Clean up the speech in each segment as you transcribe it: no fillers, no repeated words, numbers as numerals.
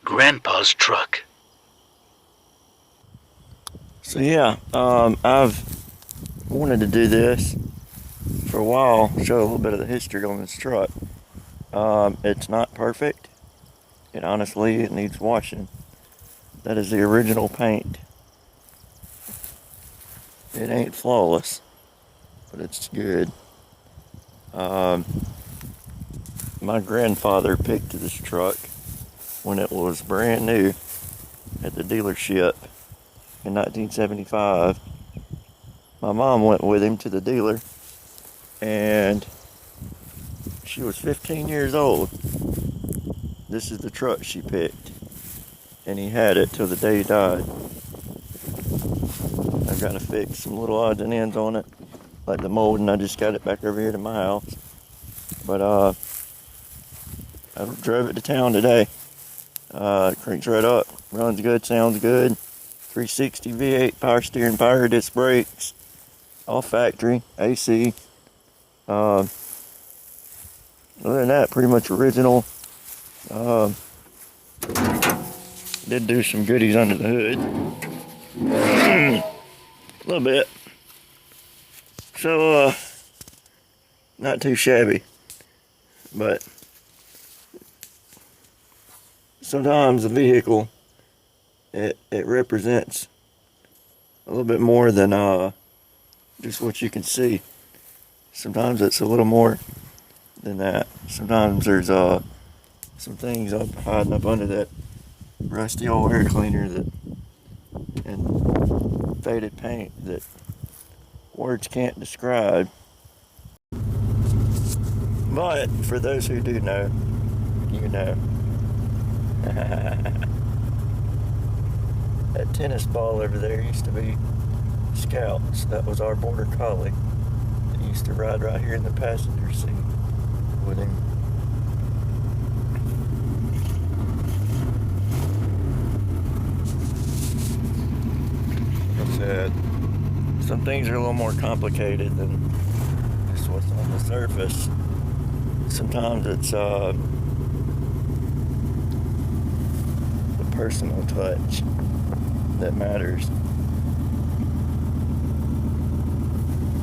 Grandpa's truck. So yeah, I've wanted to do this for a while, show a little bit of the history on this truck. It's not perfect. It needs washing. That is the original paint. It ain't flawless, but it's good. My grandfather picked this truck when it was brand new at the dealership in 1975. My mom went with him to the dealer, and she was 15 years old. This is the truck she picked, and he had it till the day he died. I've got to fix some little odds and ends on it, like the mold, and I just got it back over here to my house. But I drove it to town today. Cranks right up, runs good, sounds good. 360 V8 power steering, power disc brakes, all factory, AC. Other than that, pretty much original. Did do some goodies under the hood. A little bit. So, not too shabby. But sometimes a vehicle, it represents a little bit more than just what you can see. Sometimes it's a little more than that. Sometimes there's some things hiding up under that rusty old air cleaner and faded paint that words can't describe. But for those who do know, you know. That tennis ball over there used to be Scouts. That was our border collie. He used to ride right here in the passenger seat with him. Like I said, some things are a little more complicated than just what's on the surface. Sometimes it's the personal touch that matters.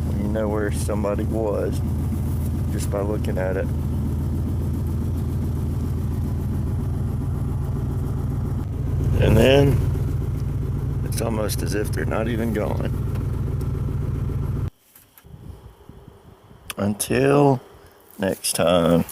When you know where somebody was just by looking at it. And then it's almost as if they're not even gone. Until next time.